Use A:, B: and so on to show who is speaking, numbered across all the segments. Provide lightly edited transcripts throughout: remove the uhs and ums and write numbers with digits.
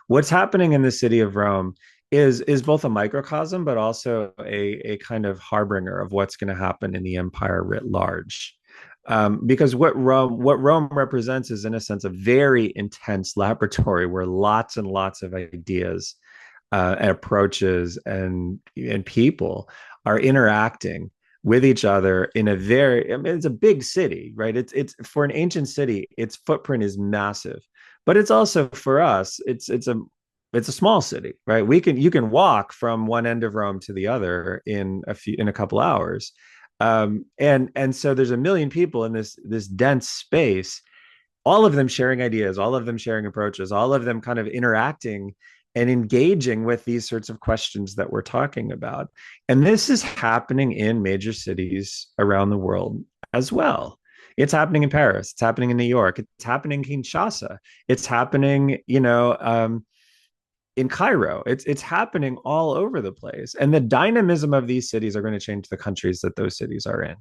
A: what's happening in the city of Rome is both a microcosm, but also a kind of harbinger of what's going to happen in the empire writ large. Because what Rome represents is, in a sense, a very intense laboratory where lots and lots of ideas and approaches and people are interacting with each other in a very, I mean, it's a big city, right? It's for an ancient city, its footprint is massive, but it's also for us, it's a small city, right? You can walk from one end of Rome to the other in a couple hours. And so there's a million people in this dense space, all of them sharing ideas, all of them sharing approaches, all of them kind of interacting and engaging with these sorts of questions that we're talking about. And this is happening in major cities around the world as well. It's happening in Paris. It's happening in New York. It's happening in Kinshasa. It's happening, in Cairo. It's happening all over the place. And the dynamism of these cities are going to change the countries that those cities are in.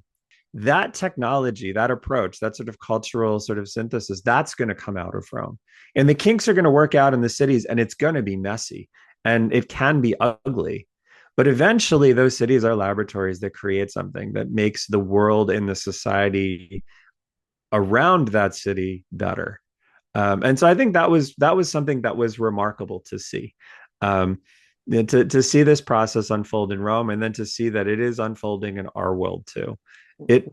A: That technology, that approach, that sort of cultural sort of synthesis, that's going to come out of Rome. And the kinks are going to work out in the cities, and it's going to be messy and it can be ugly. But eventually, those cities are laboratories that create something that makes the world and the society around that city better. And so I think that was something that was remarkable to see. Um, to see this process unfold in Rome, and then to see that it is unfolding in our world too. It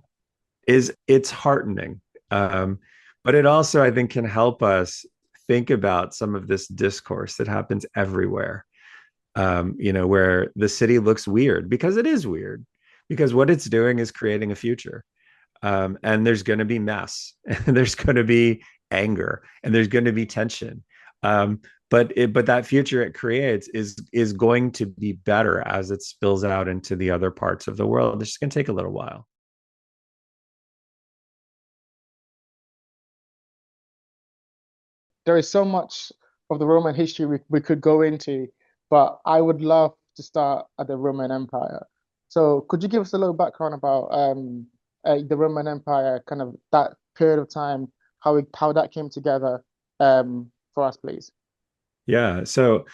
A: it's heartening, but it also, I think, can help us think about some of this discourse that happens everywhere. Where the city looks weird because it is weird, because what it's doing is creating a future. And there's going to be mess, and there's going to be anger, and there's going to be tension. But that future it creates is going to be better as it spills out into the other parts of the world. It's just going to take a little while.
B: There is so much of the Roman history we could go into, but I would love to start at the Roman Empire. So could you give us a little background about the Roman Empire, kind of that period of time, how that came together for us, please?
A: Yeah. So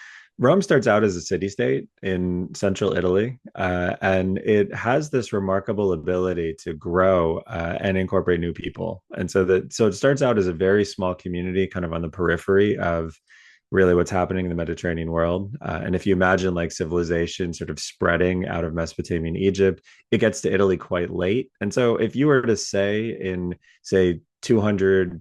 A: Rome starts out as a city-state in central Italy, and it has this remarkable ability to grow and incorporate new people. And so it starts out as a very small community, kind of on the periphery of really what's happening in the Mediterranean world. And if you imagine like civilization sort of spreading out of Mesopotamian Egypt, it gets to Italy quite late. And so if you were to say in, say, 200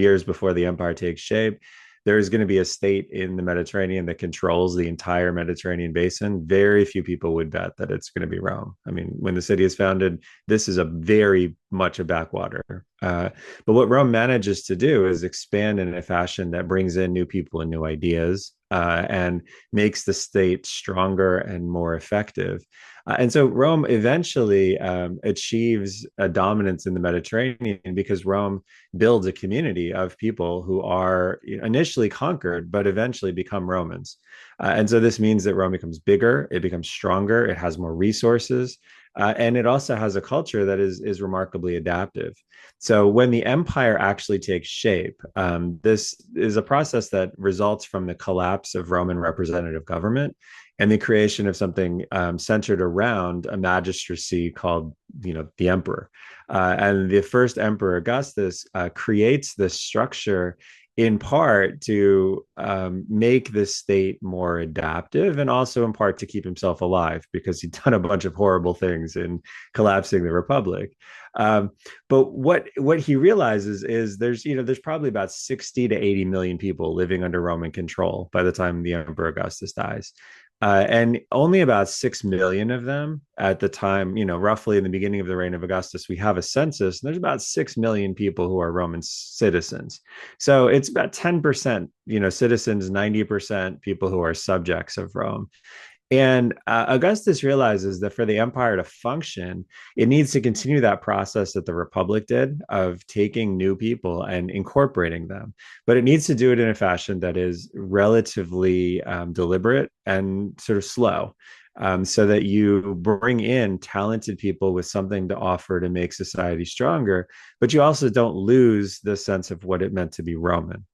A: years before the empire takes shape, there's going to be a state in the Mediterranean that controls the entire Mediterranean basin. Very few people would bet that it's going to be Rome. I mean, when the city is founded, this is a very much a backwater. But what Rome manages to do is expand in a fashion that brings in new people and new ideas, and makes the state stronger and more effective. And so Rome eventually achieves a dominance in the Mediterranean because Rome builds a community of people who are initially conquered, but eventually become Romans. And so this means that Rome becomes bigger, it becomes stronger, it has more resources, and it also has a culture that is remarkably adaptive. So when the empire actually takes shape, this is a process that results from the collapse of Roman representative government and the creation of something centered around a magistracy called, the emperor. And the first emperor, Augustus, creates this structure in part to make the state more adaptive, and also in part to keep himself alive because he'd done a bunch of horrible things in collapsing the republic. But what he realizes is there's probably about 60 to 80 million people living under Roman control by the time the Emperor Augustus dies. And only about 6 million of them at the time, roughly in the beginning of the reign of Augustus, we have a census, and there's about 6 million people who are Roman citizens. So it's about 10%, citizens, 90% people who are subjects of Rome. And Augustus realizes that for the empire to function, it needs to continue that process that the Republic did of taking new people and incorporating them. But it needs to do it in a fashion that is relatively deliberate and sort of slow, so that you bring in talented people with something to offer to make society stronger, but you also don't lose the sense of what it meant to be Roman.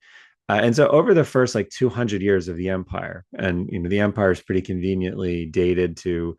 A: And so over the first like 200 years of the empire, and the empire is pretty conveniently dated to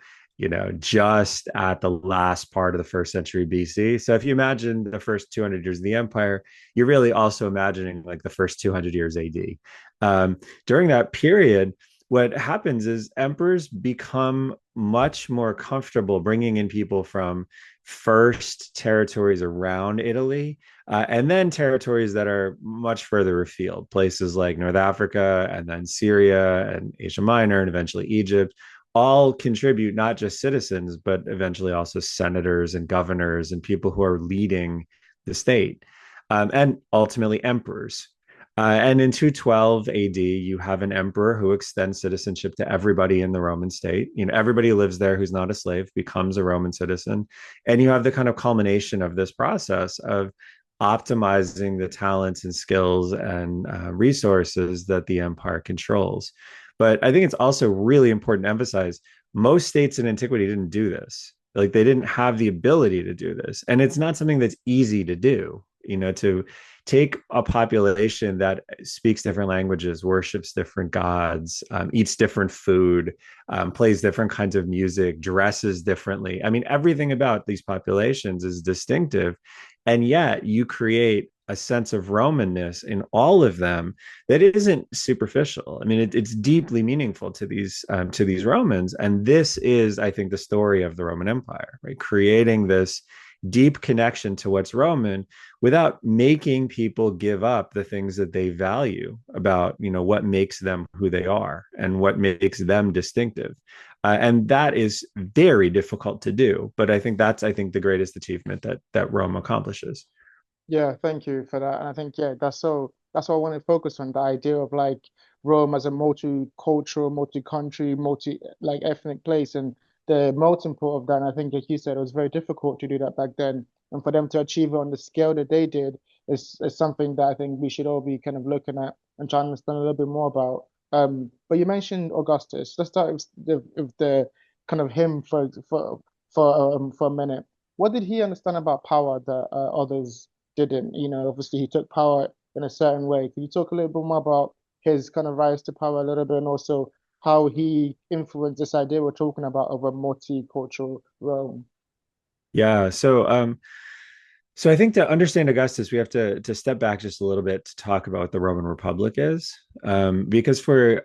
A: just at the last part of the first century BC. So if you imagine the first 200 years of the empire, you're really also imagining like the first 200 years AD. During that period, what happens is emperors become much more comfortable bringing in people from first territories around Italy, and then territories that are much further afield, places like North Africa and then Syria and Asia Minor and eventually Egypt, all contribute not just citizens, but eventually also senators and governors and people who are leading the state, and ultimately emperors. And in 212 AD, you have an emperor who extends citizenship to everybody in the Roman state. Everybody who lives there who's not a slave becomes a Roman citizen. And you have the kind of culmination of this process of optimizing the talents and skills and resources that the empire controls. But I think it's also really important to emphasize most states in antiquity didn't do this. Like they didn't have the ability to do this. And it's not something that's easy to do, to take a population that speaks different languages, worships different gods, eats different food, plays different kinds of music, dresses differently. I mean, everything about these populations is distinctive. And yet you create a sense of Romanness in all of them that isn't superficial. I mean, it's deeply meaningful to these Romans, and this is, I think, the story of the Roman Empire, right? Creating this deep connection to what's Roman without making people give up the things that they value about, what makes them who they are and what makes them distinctive. And that is very difficult to do. But I think that's, the greatest achievement that Rome accomplishes.
B: Yeah, thank you for that. And I think, yeah, that's what I want to focus on, the idea of like Rome as a multicultural, multi-country, multi like ethnic place and the melting pot of that. And I think, like you said, it was very difficult to do that back then. And for them to achieve it on the scale that they did is something that I think we should all be kind of looking at and trying to understand a little bit more about. But you mentioned Augustus. Let's start with the kind of him for a minute. What did he understand about power that others didn't? Obviously he took power in a certain way. Can you talk a little bit more about his kind of rise to power a little bit and also how he influenced this idea we're talking about of a multicultural Rome?
A: Yeah. So I think to understand Augustus, we have to step back just a little bit to talk about what the Roman Republic is, because for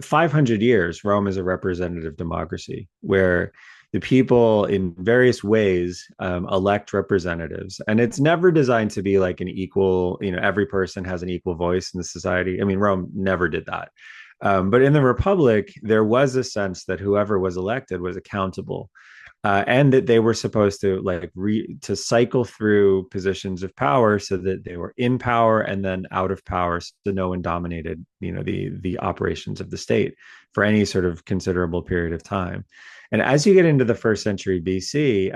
A: 500 years, Rome is a representative democracy where the people, in various ways, elect representatives, and it's never designed to be like an equal. Every person has an equal voice in the society. I mean, Rome never did that. But in the Republic, there was a sense that whoever was elected was accountable, and that they were supposed to to cycle through positions of power so that they were in power and then out of power, so no one dominated the operations of the state for any sort of considerable period of time. And as you get into the first century BC,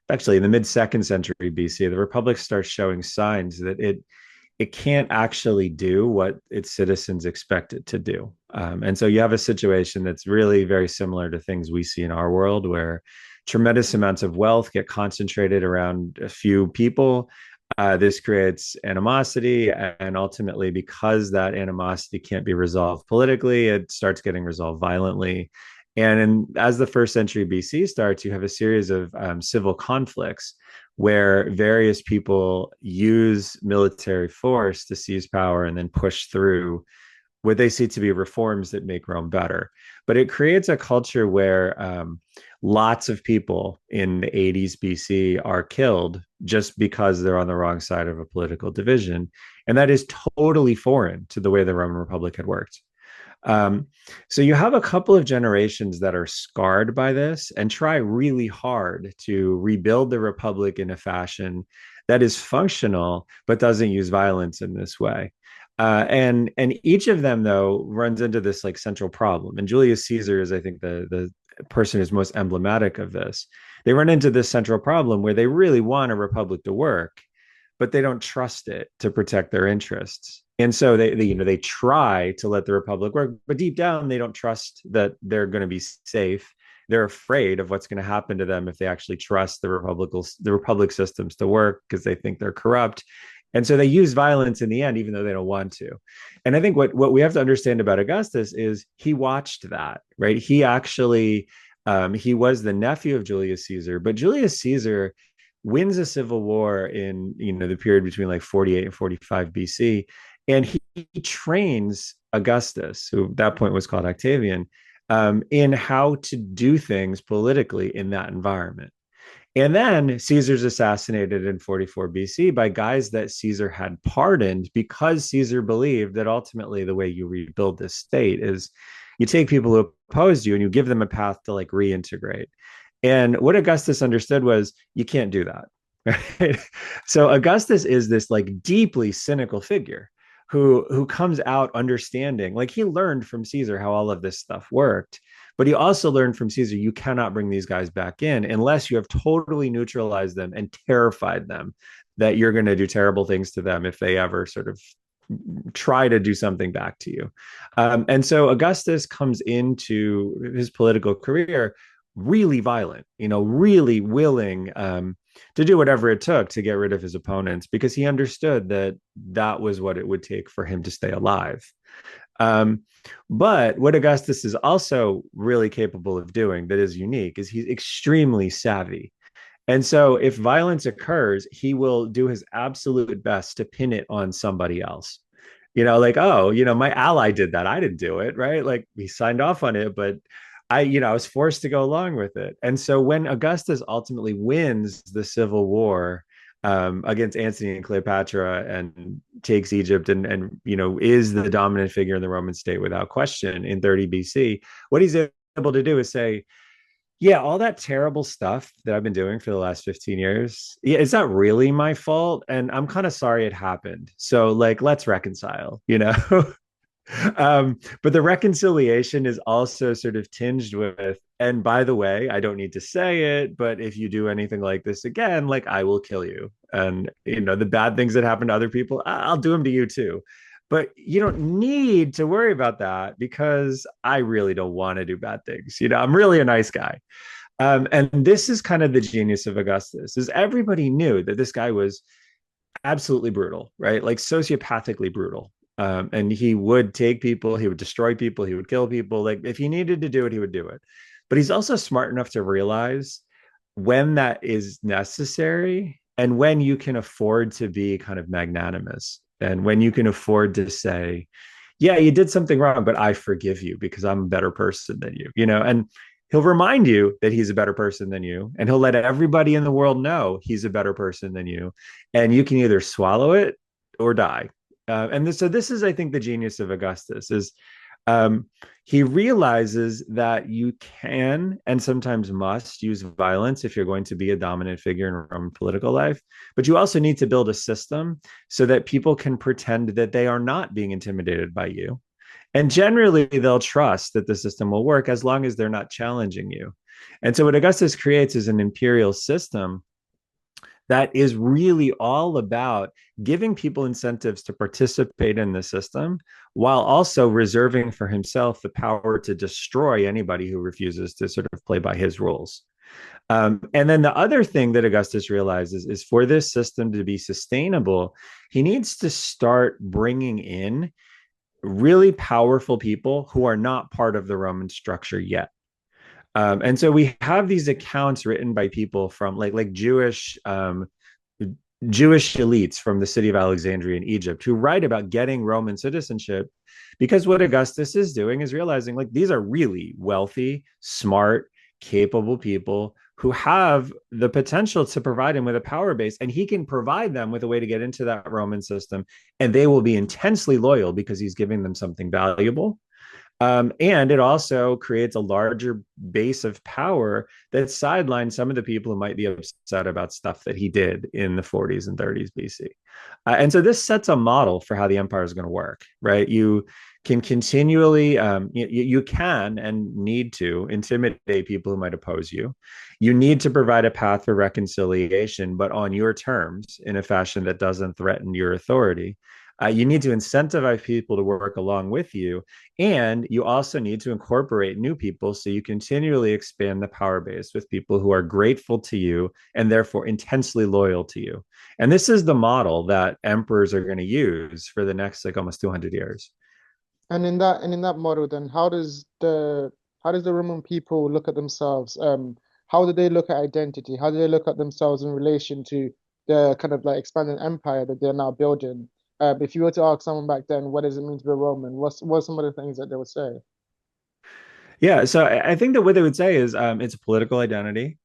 A: actually in the mid second century BC, the Republic starts showing signs that it can't actually do what its citizens expect it to do. And so you have a situation that's really very similar to things we see in our world, where tremendous amounts of wealth get concentrated around a few people. This creates animosity, and ultimately, because that animosity can't be resolved politically, it starts getting resolved violently. As the first century BC starts, you have a series of civil conflicts where various people use military force to seize power and then push through what they see to be reforms that make Rome better. But it creates a culture where lots of people in the 80s BC are killed just because they're on the wrong side of a political division. And that is totally foreign to the way the Roman Republic had worked. So you have a couple of generations that are scarred by this and try really hard to rebuild the republic in a fashion that is functional but doesn't use violence in this way. And each of them though runs into this like central problem. And Julius Caesar is, I think, the person who's most emblematic of this. They run into this central problem where they really want a republic to work, but they don't trust it to protect their interests. And so they try to let the republic work, but deep down they don't trust that they're going to be safe. They're afraid of what's going to happen to them if they actually trust the republic systems to work, because they think they're corrupt. And so they use violence in the end, even though they don't want to. And I think what we have to understand about Augustus is he watched that, right? He actually he was the nephew of Julius Caesar, but Julius Caesar wins a civil war in the period between like 48 and 45 BC, and he trains Augustus, who at that point was called Octavian, in how to do things politically in that environment. And then Caesar's assassinated in 44 BC by guys that Caesar had pardoned because Caesar believed that ultimately the way you rebuild this state is you take people who opposed you and you give them a path to like reintegrate. And what Augustus understood was you can't do that. Right? So Augustus is this like deeply cynical figure who comes out understanding, like he learned from Caesar how all of this stuff worked, but he also learned from Caesar you cannot bring these guys back in unless you have totally neutralized them and terrified them that you're going to do terrible things to them if they ever sort of try to do something back to you. And so Augustus comes into his political career really violent, really willing to do whatever it took to get rid of his opponents because he understood that that was what it would take for him to stay alive. But what Augustus is also really capable of doing that is unique is he's extremely savvy. And so if violence occurs, he will do his absolute best to pin it on somebody else. Like, oh, my ally did that. I didn't do it, right? Like he signed off on it, but I was forced to go along with it. And so when Augustus ultimately wins the civil war against Antony and Cleopatra and takes Egypt and is the dominant figure in the Roman state without question in 30 BC, what he's able to do is say, yeah, all that terrible stuff that I've been doing for the last 15 years, yeah, is that really my fault? And I'm kind of sorry it happened. So like, let's reconcile. But the reconciliation is also sort of tinged with, and by the way, I don't need to say it, but if you do anything like this again, like I will kill you. And the bad things that happen to other people, I'll do them to you too. But you don't need to worry about that because I really don't want to do bad things. I'm really a nice guy. And this is kind of the genius of Augustus, is everybody knew that this guy was absolutely brutal, right? Like sociopathically brutal. And he would take people, he would destroy people, he would kill people. Like if he needed to do it, he would do it. But he's also smart enough to realize when that is necessary and when you can afford to be kind of magnanimous and when you can afford to say, yeah, you did something wrong, but I forgive you because I'm a better person than you, and he'll remind you that he's a better person than you, and he'll let everybody in the world know he's a better person than you. And you can either swallow it or die. So this is, I think, the genius of Augustus is he realizes that you can and sometimes must use violence if you're going to be a dominant figure in Roman political life, but you also need to build a system so that people can pretend that they are not being intimidated by you. And generally, they'll trust that the system will work as long as they're not challenging you. And so what Augustus creates is an imperial system that is really all about giving people incentives to participate in the system while also reserving for himself the power to destroy anybody who refuses to sort of play by his rules. And then the other thing that Augustus realizes is for this system to be sustainable, he needs to start bringing in really powerful people who are not part of the Roman structure yet. And so we have these accounts written by people from like Jewish elites from the city of Alexandria in Egypt who write about getting Roman citizenship because what Augustus is doing is realizing like these are really wealthy, smart, capable people who have the potential to provide him with a power base, and he can provide them with a way to get into that Roman system, and they will be intensely loyal because he's giving them something valuable. And it also creates a larger base of power that sidelines some of the people who might be upset about stuff that he did in the 40s and 30s BC. And so this sets a model for how the empire is going to work, right? You can continually, you can and need to intimidate people who might oppose you. You need to provide a path for reconciliation, but on your terms in a fashion that doesn't threaten your authority. You need to incentivize people to work along with you. And you also need to incorporate new people so you continually expand the power base with people who are grateful to you and therefore intensely loyal to you. And this is the model that emperors are going to use for the next like almost 200 years.
B: And in that model, then how does the Roman people look at themselves? How do they look at identity? How do they look at themselves in relation to the kind of like expanding empire that they're now building? If you were to ask someone back then, what does it mean to be a Roman? What's some of the things that they would say?
A: Yeah, so I think that what they would say is it's a political identity.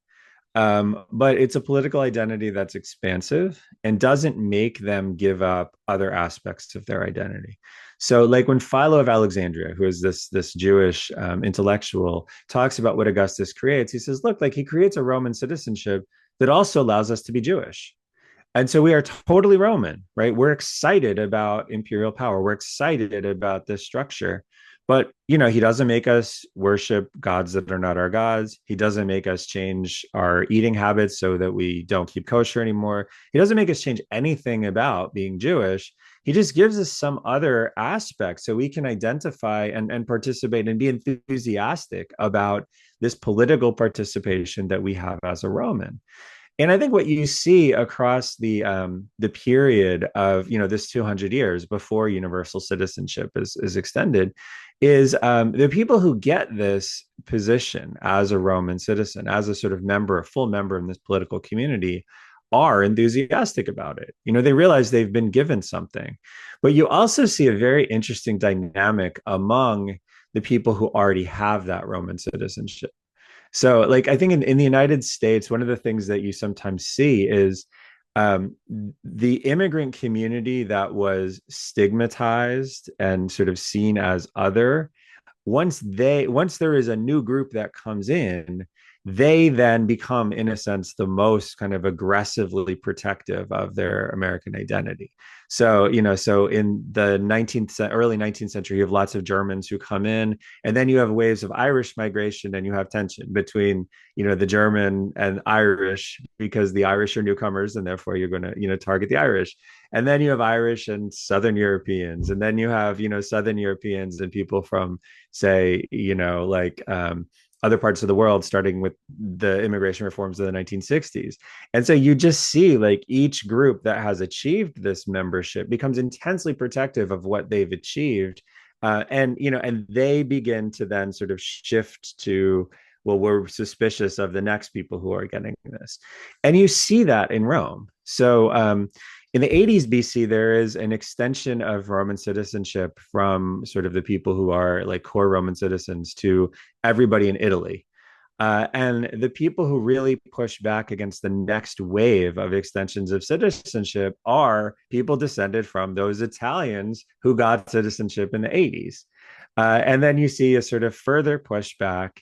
A: But it's a political identity that's expansive and doesn't make them give up other aspects of their identity. So, like when Philo of Alexandria, who is this Jewish intellectual, talks about what Augustus creates, he says, "Look, like he creates a Roman citizenship that also allows us to be Jewish." And so we are totally Roman, right? We're excited about imperial power. We're excited about this structure. But, he doesn't make us worship gods that are not our gods. He doesn't make us change our eating habits so that we don't keep kosher anymore. He doesn't make us change anything about being Jewish. He just gives us some other aspect so we can identify and participate and be enthusiastic about this political participation that we have as a Roman. And I think what you see across the period of this 200 years before universal citizenship is extended is the people who get this position as a Roman citizen, as a sort of member, a full member in this political community, are enthusiastic about it. They realize they've been given something. But you also see a very interesting dynamic among the people who already have that Roman citizenship. So, like, I think in the United States, one of the things that you sometimes see is um, the immigrant community that was stigmatized and sort of seen as other once there is a new group that comes in, they then become in a sense the most kind of aggressively protective of their American identity. So so in the early 19th century, you have lots of Germans who come in, and then you have waves of Irish migration, and you have tension between the German and Irish, because the Irish are newcomers and therefore you're going to target the Irish. And then you have Irish and Southern Europeans, and then you have Southern Europeans and people from, say, other parts of the world, starting with the immigration reforms of the 1960s. And so you just see like each group that has achieved this membership becomes intensely protective of what they've achieved. And they begin to then sort of shift to, well, we're suspicious of the next people who are getting this. And you see that in Rome. So in the 80s BC, there is an extension of Roman citizenship from sort of the people who are like core Roman citizens to everybody in Italy. And the people who really push back against the next wave of extensions of citizenship are people descended from those Italians who got citizenship in the 80s. And then you see a sort of further pushback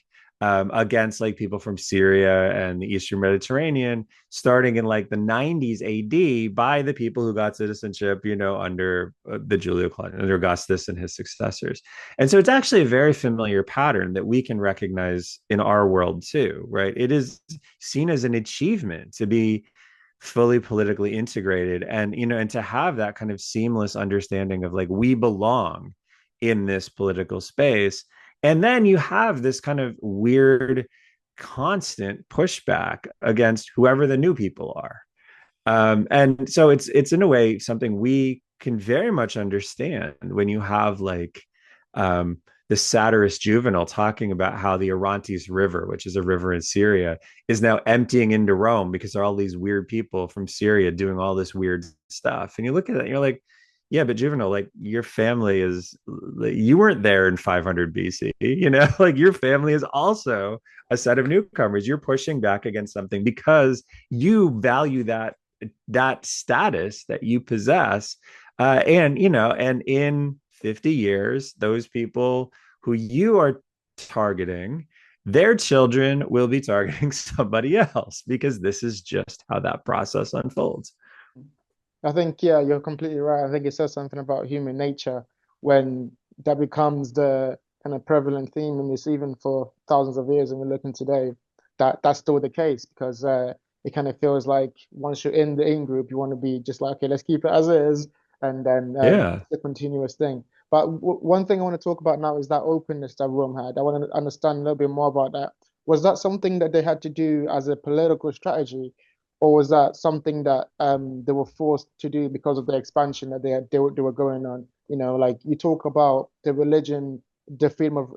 A: against like people from Syria and the Eastern Mediterranean, starting in like the 90s AD by the people who got citizenship, under the Julio Claudius, under Augustus and his successors. And so it's actually a very familiar pattern that we can recognize in our world too, right? It is seen as an achievement to be fully politically integrated, and to have that kind of seamless understanding of like we belong in this political space. And then you have this kind of weird constant pushback against whoever the new people are. And so it's in a way something we can very much understand when you have like the satirist Juvenal talking about how the Orontes River, which is a river in Syria, is now emptying into Rome because there are all these weird people from Syria doing all this weird stuff. And you look at it and you're like, yeah, but Juvenal, like your family is, like, you weren't there in 500 BC, like your family is also a set of newcomers. You're pushing back against something because you value that status that you possess. And in 50 years, those people who you are targeting, their children will be targeting somebody else, because this is just how that process unfolds.
B: I think, yeah, you're completely right. I think it says something about human nature when that becomes the kind of prevalent theme in this, even for thousands of years, and we're looking today, that's still the case because it kind of feels like once you're in the in group, you want to be just like, okay, let's keep it as is. and then
A: Yeah.
B: it's a continuous thing. But one thing I want to talk about now is that openness that Rome had. I want to understand a little bit more about that. Was that something that they had to do as a political strategy, or was that something that they were forced to do because of the expansion that they were going on? You know, like you talk about the religion, the freedom of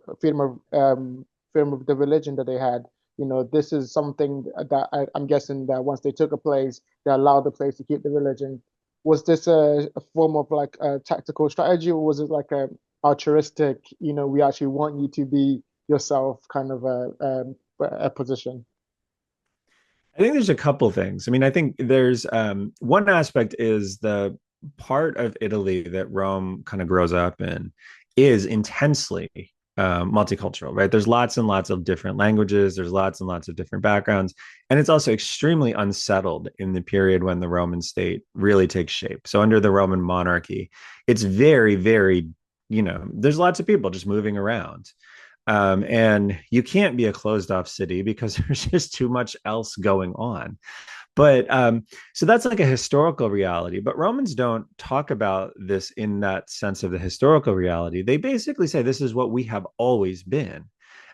B: the religion that they had. You know, this is something that I'm guessing that once they took a place, they allowed the place to keep the religion. Was this a form of like a tactical strategy, or was it like a altruistic, you know, we actually want you to be yourself kind of a position?
A: I think there's a couple things. I mean, I think there's one aspect is the part of Italy that Rome kind of grows up in is intensely multicultural, right? There's lots and lots of different languages, there's lots and lots of different backgrounds, and it's also extremely unsettled in the period when the Roman state really takes shape. So under the Roman monarchy, it's very, very, there's lots of people just moving around. And you can't be a closed off city because there's just too much else going on. But so that's like a historical reality. But Romans don't talk about this in that sense of the historical reality. They basically say this is what we have always been.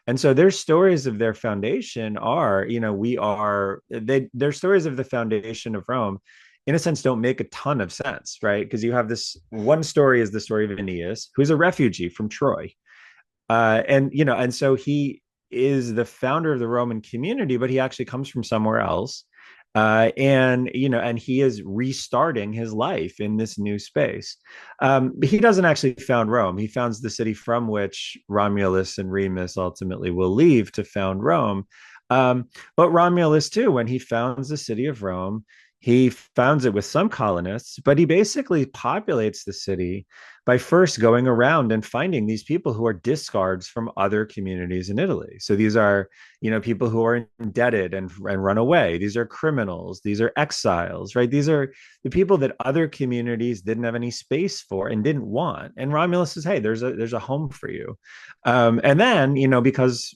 A: And so their stories of their foundation are, their stories of the foundation of Rome, in a sense, don't make a ton of sense, right? Because you have this one story is the story of Aeneas, who's a refugee from Troy, and so he is the founder of the Roman community, but he actually comes from somewhere else. And he is restarting his life in this new space. He doesn't actually found Rome. He founds the city from which Romulus and Remus ultimately will leave to found Rome. But Romulus, too, when he founds the city of Rome, he founds it with some colonists, but he basically populates the city by first going around and finding these people who are discards from other communities in Italy. So these are, people who are indebted and run away. These are criminals. These are exiles, right? These are the people that other communities didn't have any space for and didn't want. And Romulus says, hey, there's a home for you. And then, because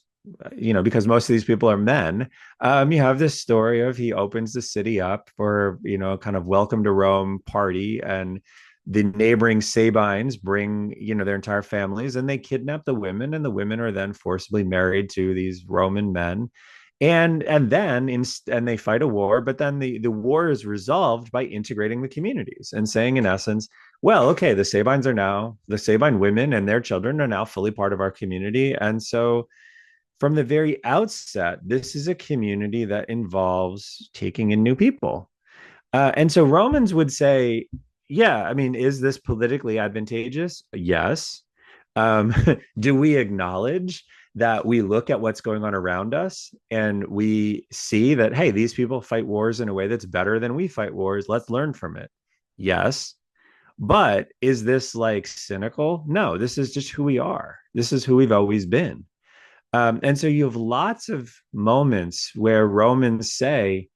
A: most of these people are men, you have this story of he opens the city up for, kind of welcome to Rome party, and the neighboring Sabines bring, their entire families, and they kidnap the women, and the women are then forcibly married to these Roman men. And they fight a war, but then the war is resolved by integrating the communities and saying, in essence, well, okay, the Sabine women and their children are now fully part of our community. And so from the very outset, this is a community that involves taking in new people. And so Romans would say, yeah, I mean, is this politically advantageous? Yes. Um, do we acknowledge that we look at what's going on around us and we see that, hey, these people fight wars in a way that's better than we fight wars? Let's learn from it. Yes. But is this like cynical? No, this is just who we are. This is who we've always been. And so you have lots of moments where Romans say,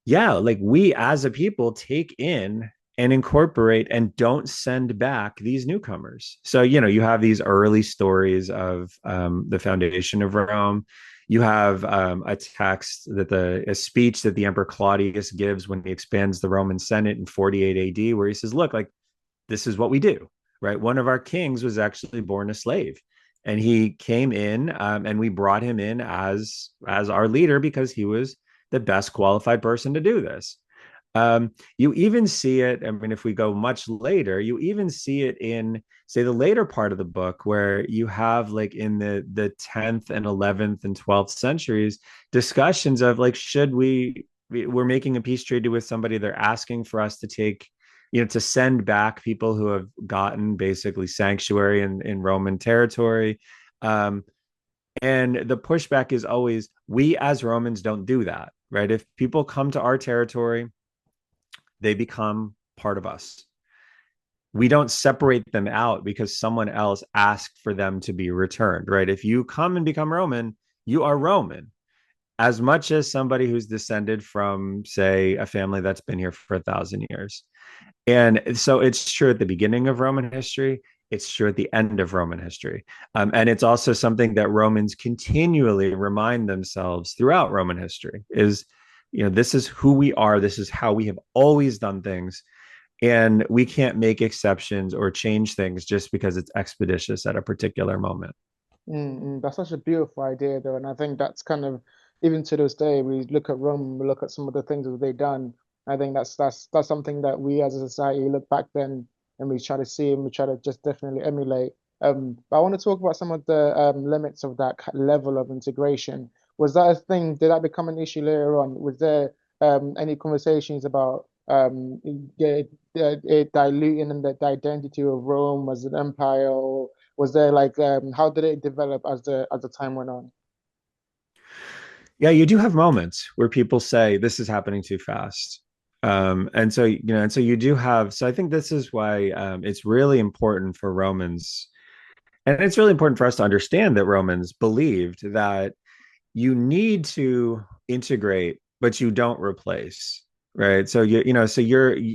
A: yeah, like we as a people take in and incorporate and don't send back these newcomers. So, you have these early stories of the foundation of Rome. You have a speech that the Emperor Claudius gives when he expands the Roman Senate in 48 AD, where he says, look, like this is what we do, right? One of our kings was actually born a slave, and he came in, and we brought him in as our leader because he was the best qualified person to do this. You even see it, I mean, if we go much later, you even see it in, say, the later part of the book, where you have, like, in the 10th and 11th and 12th centuries, discussions of, like, we're making a peace treaty with somebody, they're asking for us to take, to send back people who have gotten basically sanctuary in Roman territory. And the pushback is always, we as Romans don't do that, right? If people come to our territory, they become part of us. We don't separate them out because someone else asked for them to be returned, right? If you come and become Roman, you are Roman, as much as somebody who's descended from, say, a family that's been here for 1,000 years. And so it's true at the beginning of Roman history. It's true at the end of Roman history. And it's also something that Romans continually remind themselves throughout Roman history is, this is who we are. This is how we have always done things. And we can't make exceptions or change things just because it's expeditious at a particular moment.
B: That's such a beautiful idea, though, and I think that's kind of even to this day. We look at Rome, we look at some of the things that they've done. I think that's something that we as a society look back then and we try to see and we try to just definitely emulate. But I want to talk about some of the limits of that level of integration. Was that a thing? Did that become an issue later on? Was there any conversations about it diluting the identity of Rome as an empire, or was there like how did it develop as the time went on?
A: Yeah, you do have moments where people say this is happening too fast. And so, and so you do have, so I think this is why it's really important for Romans, and it's really important for us to understand that Romans believed that you need to integrate, but you don't replace, right? So so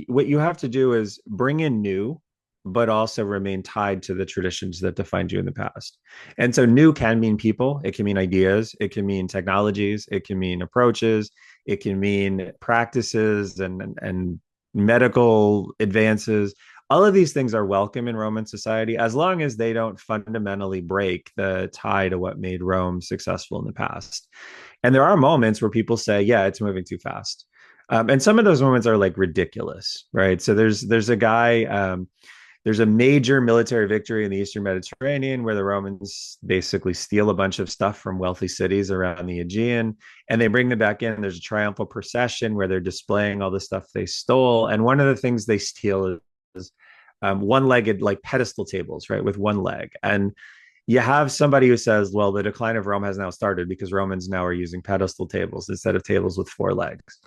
A: what you have to do is bring in new, but also remain tied to the traditions that defined you in the past. And so new can mean people, it can mean ideas, it can mean technologies, it can mean approaches, it can mean practices and medical advances. All of these things are welcome in Roman society as long as they don't fundamentally break the tie to what made Rome successful in the past. And there are moments where people say, yeah, it's moving too fast. And some of those moments are like ridiculous, right? So there's a guy, there's a major military victory in the Eastern Mediterranean where the Romans basically steal a bunch of stuff from wealthy cities around the Aegean and they bring them back in. There's a triumphal procession where they're displaying all the stuff they stole. And one of the things they steal is one-legged like pedestal tables, right, with one leg. And you have somebody who says, well, the decline of Rome has now started because Romans now are using pedestal tables instead of tables with four legs.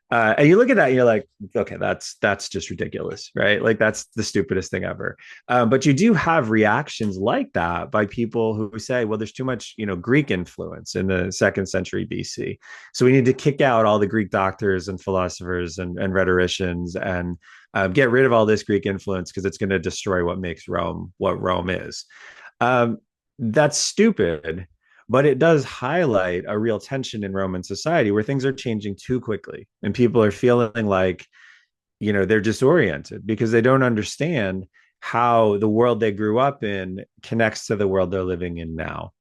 A: And you look at that and you're like, okay, that's just ridiculous, right? Like that's the stupidest thing ever. But you do have reactions like that by people who say, well, there's too much, Greek influence in the second century BC. So we need to kick out all the Greek doctors and philosophers and rhetoricians and get rid of all this Greek influence because it's going to destroy what makes Rome what Rome is. Um, that's stupid, but it does highlight a real tension in Roman society where things are changing too quickly and people are feeling like, they're disoriented because they don't understand how the world they grew up in connects to the world they're living in now.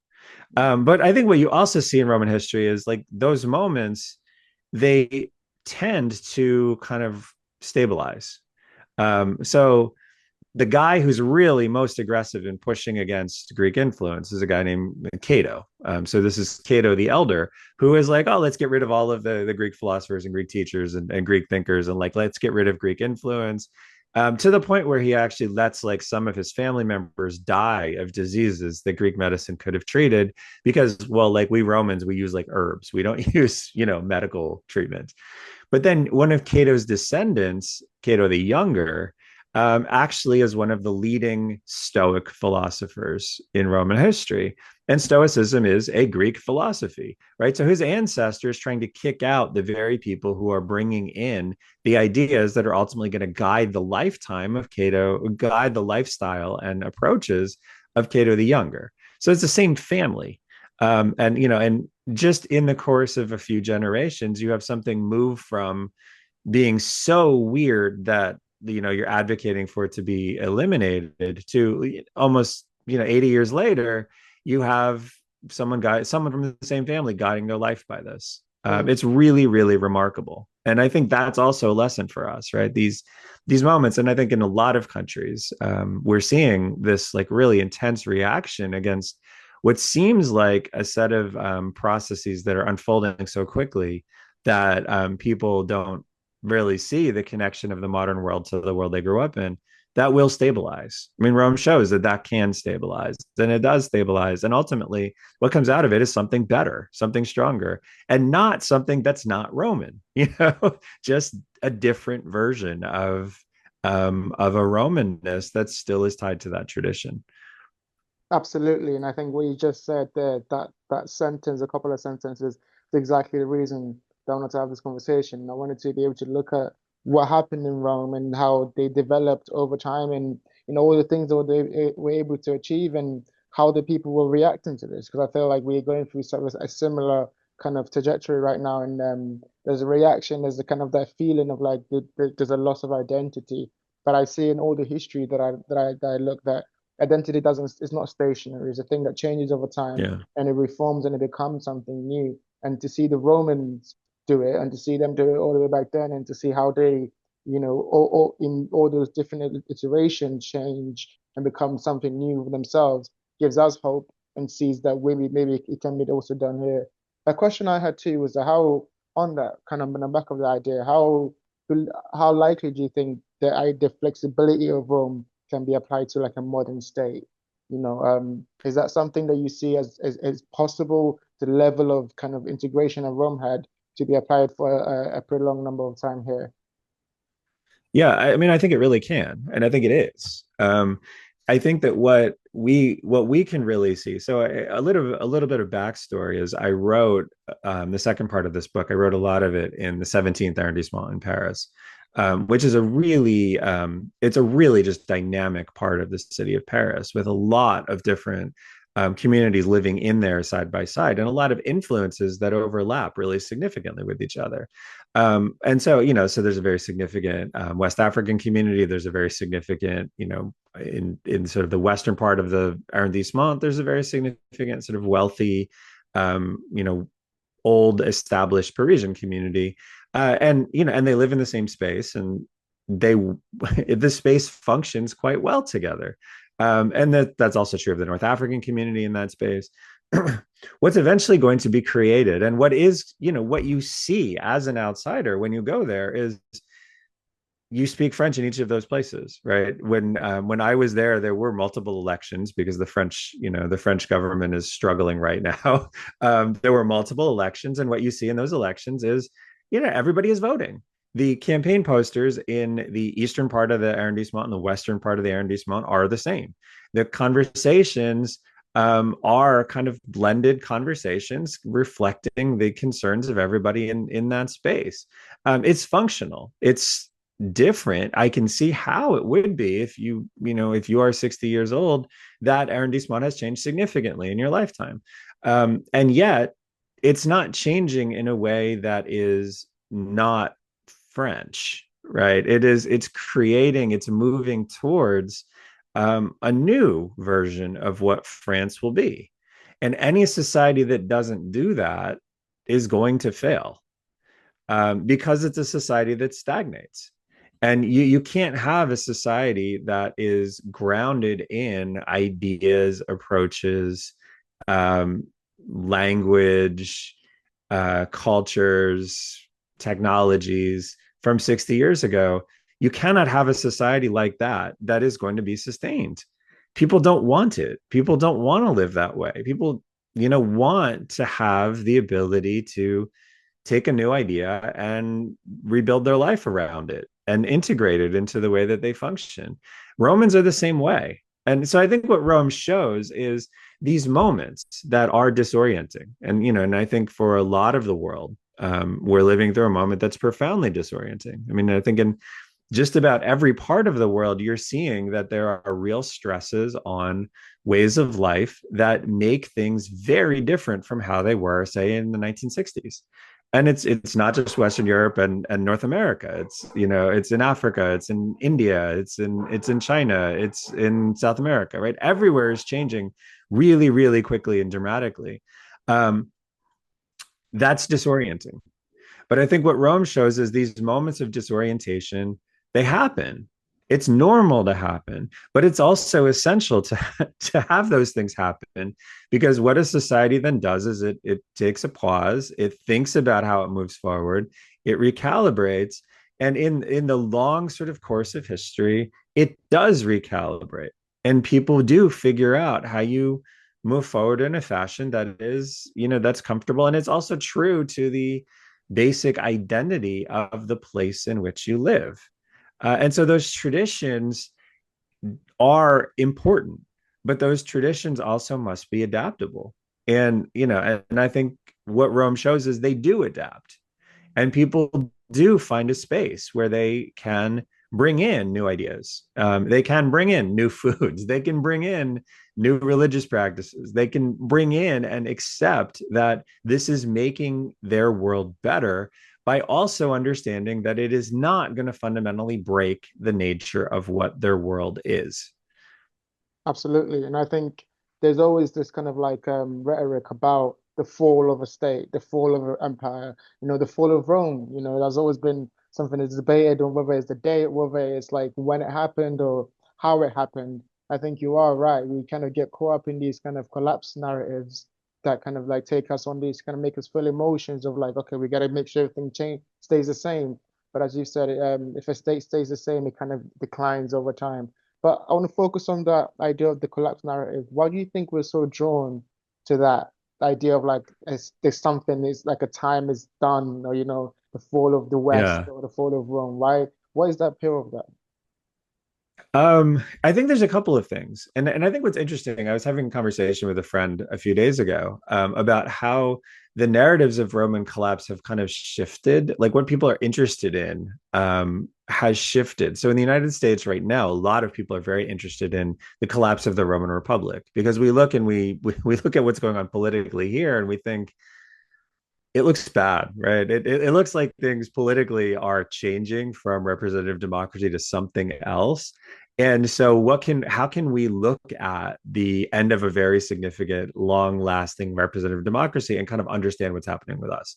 A: But I think what you also see in Roman history is like those moments, they tend to kind of stabilize. So the guy who's really most aggressive in pushing against Greek influence is a guy named Cato. So this is Cato the Elder, who is like, oh, let's get rid of all of the Greek philosophers and Greek teachers and Greek thinkers, and like let's get rid of Greek influence. To the point where he actually lets like some of his family members die of diseases that Greek medicine could have treated because, well, like we Romans, we use like herbs. We don't use, medical treatment. But then one of Cato's descendants, Cato the Younger, actually is one of the leading Stoic philosophers in Roman history. And Stoicism is a Greek philosophy, right? So his ancestors trying to kick out the very people who are bringing in the ideas that are ultimately going to guide the lifetime of Cato, guide the lifestyle and approaches of Cato the Younger. So it's the same family. And just in the course of a few generations, you have something move from being so weird that you're advocating for it to be eliminated to almost 80 years later you have someone from the same family guiding their life by this. It's really, really remarkable, and I think that's also a lesson for us, right? These moments, and I think in a lot of countries we're seeing this like really intense reaction against what seems like a set of processes that are unfolding so quickly that people don't really see the connection of the modern world to the world they grew up in. That will stabilize. I mean, Rome shows that that can stabilize, and it does stabilize. And ultimately, what comes out of it is something better, something stronger, and not something that's not Roman. Just a different version of a Romanness that still is tied to that tradition.
B: Absolutely, and I think what you just said there, that sentence, a couple of sentences, is exactly the reason that I wanted to have this conversation. I wanted to be able to look at what happened in Rome and how they developed over time, and all the things that they were able to achieve, and how the people were reacting to this. Because I feel like we're going through sort of a similar kind of trajectory right now, and there's a reaction, there's a kind of that feeling of like there's a loss of identity, but I see in all the history that I look, that identity doesn't it's not stationary. It's a thing that changes over time,
A: Yeah.
B: and it reforms and it becomes something new. And to see the Romans do it, and to see them do it all the way back then, and to see how they, all in all those different iterations change and become something new for themselves, gives us hope and sees that maybe it can be also done here. A question I had too was that how, on that kind of in the back of the idea, how likely do you think the flexibility of Rome can be applied to like a modern state? Is that something that you see as possible, the level of kind of integration of Rome had to be applied for a pretty long number of time here?
A: Yeah, I mean, I think it really can, and I think it is. I think that what we can really see. So a little bit of backstory is I wrote the second part of this book. I wrote a lot of it in the 17th arrondissement in Paris, which is it's a really just dynamic part of the city of Paris with a lot of different communities living in there side by side, and a lot of influences that overlap really significantly with each other. And so, so there's a very significant West African community. There's a very significant, in sort of the western part of the arrondissement, there's a very significant sort of wealthy, um, you know, old established Parisian community, and they live in the same space, and they the space functions quite well together. And that's also true of the North African community in that space. What's eventually going to be created, and what you see as an outsider when you go there, is you speak French in each of those places, right? When I was there, there were multiple elections because the French government is struggling right now. There were multiple elections, and what you see in those elections is, everybody is voting. The campaign posters in the eastern part of the arrondissement and the western part of the arrondissement are the same. The conversations are kind of blended conversations reflecting the concerns of everybody in that space. It's functional. It's different. I can see how it would be if you are 60 years old, that arrondissement has changed significantly in your lifetime. And yet it's not changing in a way that is not French, right? It's moving towards a new version of what France will be. And any society that doesn't do that is going to fail, because it's a society that stagnates. And you can't have a society that is grounded in ideas, approaches, um, language, cultures, technologies from 60 years ago. You cannot have a society like that is going to be sustained. People don't want it. People don't want to live that way. People, want to have the ability to take a new idea and rebuild their life around it and integrate it into the way that they function. Romans are the same way. And so I think what Rome shows is these moments that are disorienting. And I think for a lot of the world, we're living through a moment that's profoundly disorienting. I mean, I think in just about every part of the world, you're seeing that there are real stresses on ways of life that make things very different from how they were, say, in the 1960s. And it's not just Western Europe and North America. It's in Africa, it's in India, it's in China, it's in South America, right? Everywhere is changing really, really quickly and dramatically. Um, that's disorienting. But I think what Rome shows is these moments of disorientation, they happen. It's normal to happen, but it's also essential to have those things happen, because what a society then does is it takes a pause, it thinks about how it moves forward, it recalibrates, and in the long sort of course of history, it does recalibrate, and people do figure out how you move forward in a fashion that is, that's comfortable, and it's also true to the basic identity of the place in which you live. And so those traditions are important, but those traditions also must be adaptable. And I think what Rome shows is they do adapt, and people do find a space where they can bring in new ideas. They can bring in new foods. They can bring in new religious practices. They can bring in and accept that this is making their world better, by also understanding that it is not going to fundamentally break the nature of what their world is.
B: Absolutely. And I think there's always this kind of like rhetoric about the fall of a state, the fall of an empire, the fall of Rome. There's always been something that's debated on whether it's the date, whether it's like when it happened or how it happened. I think you are right. We kind of get caught up in these kind of collapse narratives that kind of like take us on these kind of make us feel emotions of like, okay, we got to make sure everything stays the same. But as you said, if a state stays the same, it kind of declines over time. But I want to focus on that idea of the collapse narrative. Why do you think we're so drawn to that idea of like there's something is like a time is done, or the fall of the West
A: Yeah.
B: or the fall of Rome? Why? What is that appeal of that?
A: I think there's a couple of things. And I think what's interesting, I was having a conversation with a friend a few days ago about how the narratives of Roman collapse have kind of shifted. Like what people are interested in has shifted. So in the United States right now, a lot of people are very interested in the collapse of the Roman Republic because we look and we look at what's going on politically here and we think, it looks bad, right? It looks like things politically are changing from representative democracy to something else. And so how can we look at the end of a very significant, long-lasting representative democracy and kind of understand what's happening with us?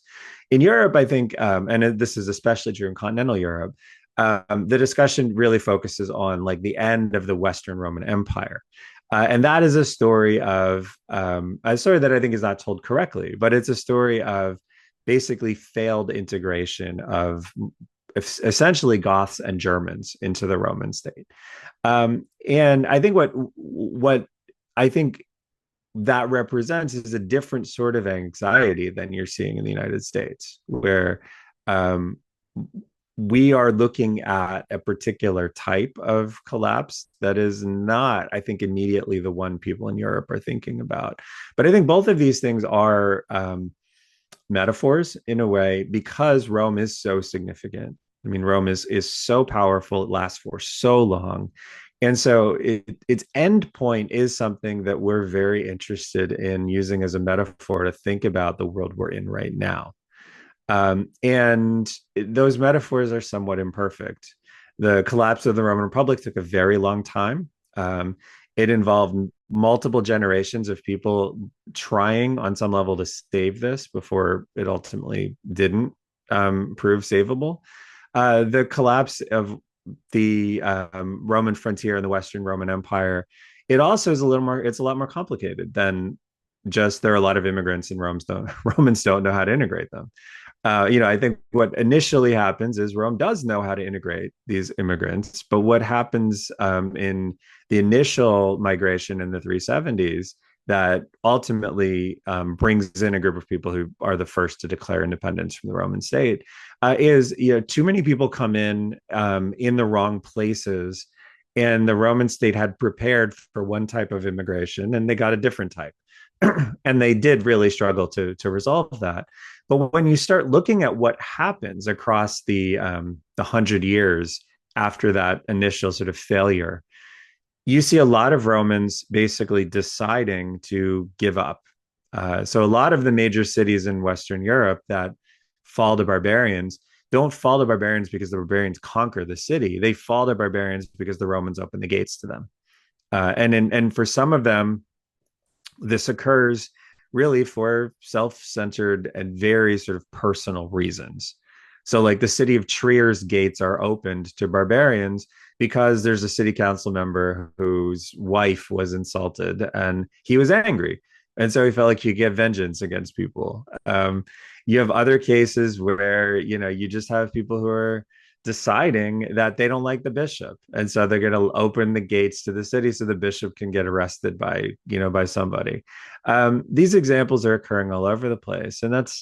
A: In Europe, I think, and this is especially true in continental Europe, the discussion really focuses on like the end of the Western Roman Empire. And that is a story that I think is not told correctly, but it's a story of basically failed integration of essentially Goths and Germans into the Roman state. And I think what I think that represents is a different sort of anxiety than you're seeing in the United States, where um, we are looking at a particular type of collapse that is not, I think, immediately the one people in Europe are thinking about. But I think both of these things are metaphors in a way because Rome is so significant. I mean, Rome is so powerful; it lasts for so long, and so its end point is something that we're very interested in using as a metaphor to think about the world we're in right now. And those metaphors are somewhat imperfect. The collapse of the Roman Republic took a very long time. It involved multiple generations of people trying on some level to save this before it ultimately didn't prove savable. The collapse of the Roman frontier in the Western Roman Empire, it also is it's a lot more complicated than just there are a lot of immigrants and Romans don't know how to integrate them. I think what initially happens is Rome does know how to integrate these immigrants, but what happens in the initial migration in the 370s that ultimately brings in a group of people who are the first to declare independence from the Roman state is too many people come in the wrong places, and the Roman state had prepared for one type of immigration, and they got a different type, and they did really struggle to resolve that. But when you start looking at what happens across the 100 years after that initial sort of failure, you see a lot of Romans basically deciding to give up. So a lot of the major cities in Western Europe that fall to barbarians don't fall to barbarians because the barbarians conquer the city. They fall to barbarians because the Romans open the gates to them. And for some of them, this occurs really for self-centered and very sort of personal reasons. So like the city of Trier's gates are opened to barbarians because there's a city council member whose wife was insulted and he was angry. And so he felt like he could get vengeance against people. You have other cases where, you just have people who are deciding that they don't like the bishop, and so they're going to open the gates to the city so the bishop can get arrested by somebody. These examples are occurring all over the place, and that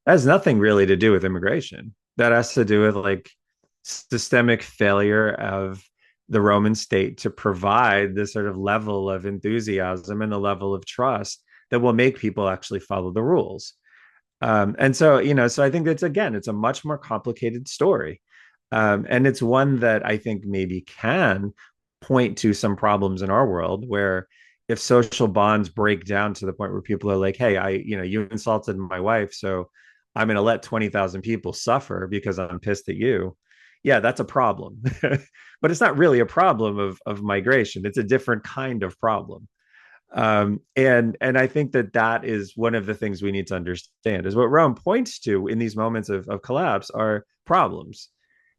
A: has nothing really to do with immigration. That has to do with like systemic failure of the Roman state to provide this sort of level of enthusiasm and the level of trust that will make people actually follow the rules. And so, so I think it's a much more complicated story. And it's one that I think maybe can point to some problems in our world where if social bonds break down to the point where people are like, hey, you insulted my wife, so I'm going to let 20,000 people suffer because I'm pissed at you. Yeah, that's a problem. But it's not really a problem of migration. It's a different kind of problem. And I think that that is one of the things we need to understand is what Rome points to in these moments of collapse are problems,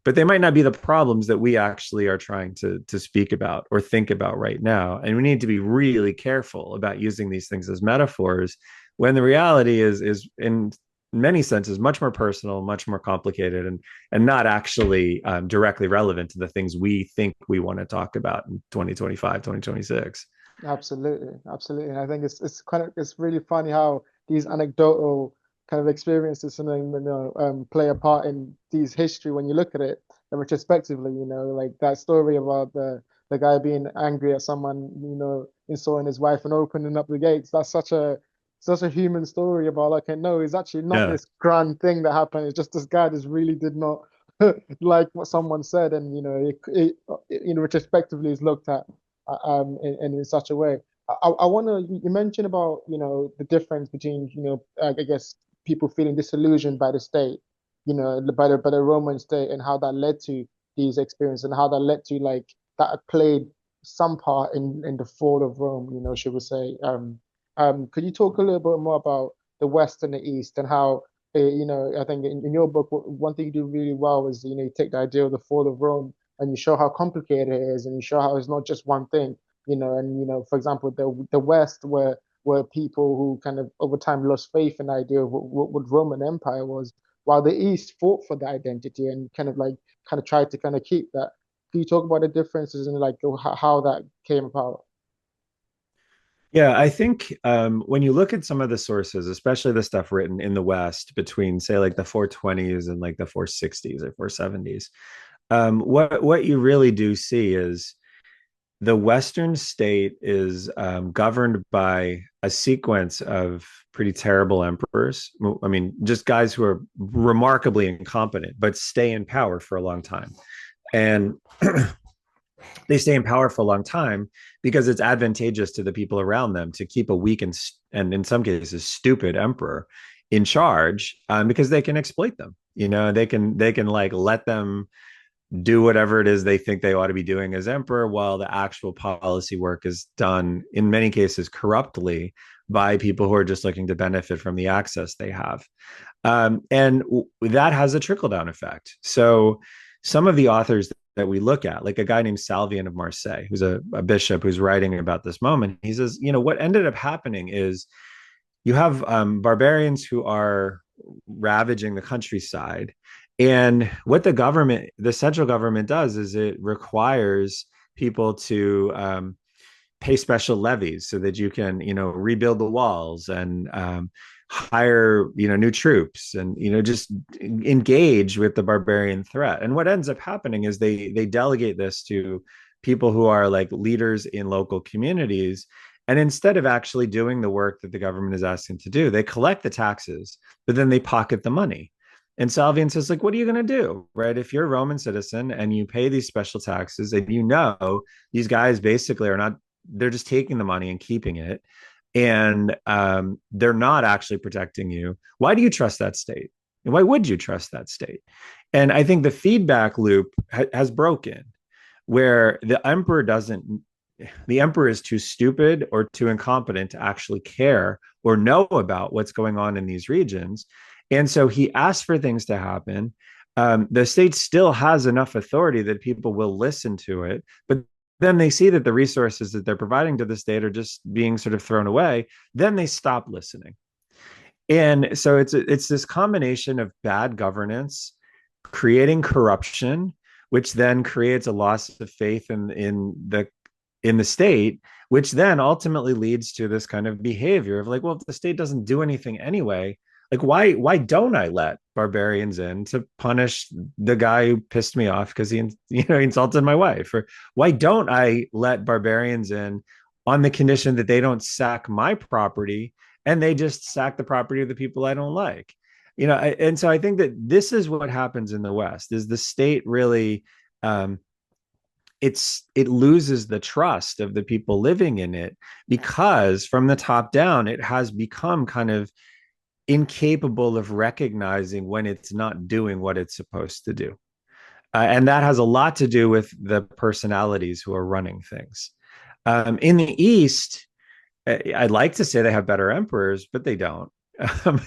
A: but they might not be the problems that we actually are trying to speak about or think about right now. And we need to be really careful about using these things as metaphors when the reality is in many senses much more personal, much more complicated, and not actually directly relevant to the things we think we want to talk about in 2025, 2026.
B: Absolutely, absolutely. And I think it's kind of it's really funny how these anecdotal kind of experiences and play a part in these history when you look at it retrospectively. Like that story about the guy being angry at someone, insulting his wife and opening up the gates. That's such a human story about like, no, it's actually not
A: Yeah.
B: this grand thing that happened. It's just this guy just really did not like what someone said, and retrospectively is looked at in such a way. I want to, you mentioned about, the difference between, I guess people feeling disillusioned by the state, by the Roman state and how that led to these experiences and how that led to like that played some part in the fall of Rome, should we say. Could you talk a little bit more about the West and the East and how, I think in your book, one thing you do really well is, you take the idea of the fall of Rome and you show how complicated it is and you show how it's not just one thing, and for example, the West were people who kind of over time lost faith in the idea of what Roman Empire was, while the East fought for the identity and kind of tried to kind of keep that. Can you talk about the differences and like how that came about?
A: Yeah, I think when you look at some of the sources, especially the stuff written in the West between, say, like the 420s and like the 460s or 470s, what you really do see is the Western state is governed by a sequence of pretty terrible emperors. I mean, just guys who are remarkably incompetent, but stay in power for a long time. And they stay in power for a long time because it's advantageous to the people around them to keep a weak and in some cases stupid emperor in charge, because they can exploit them. They can like let them do whatever it is they think they ought to be doing as emperor, while the actual policy work is done in many cases corruptly by people who are just looking to benefit from the access they have. And that has a trickle down effect. So some of the authors that we look at, like a guy named Salvian of Marseille, who's a bishop who's writing about this moment, he says, what ended up happening is you have barbarians who are ravaging the countryside. And what the central government does is it requires people to pay special levies so that you can, rebuild the walls and hire, new troops and, just engage with the barbarian threat. And what ends up happening is they delegate this to people who are like leaders in local communities. And instead of actually doing the work that the government is asking to do, they collect the taxes, but then they pocket the money. And Salvian says, like, what are you going to do, right? If you're a Roman citizen and you pay these special taxes and these guys basically are not, they're just taking the money and keeping it. And they're not actually protecting you. Why do you trust that state? And why would you trust that state? And I think the feedback loop has broken where the emperor is too stupid or too incompetent to actually care or know about what's going on in these regions. And so he asks for things to happen. The state still has enough authority that people will listen to it, but then they see that the resources that they're providing to the state are just being sort of thrown away. Then they stop listening. And so it's this combination of bad governance, creating corruption, which then creates a loss of faith in the state, which then ultimately leads to this kind of behavior of like, well, if the state doesn't do anything anyway, like why don't I let barbarians in to punish the guy who pissed me off because he insulted my wife? Or why don't I let barbarians in on the condition that they don't sack my property and they just sack the property of the people I don't like? And so I think that this is what happens in the West is the state really it loses the trust of the people living in it because from the top down it has become kind of incapable of recognizing when it's not doing what it's supposed to do. And that has a lot to do with the personalities who are running things. In the East, I'd like to say they have better emperors, but they don't. Um,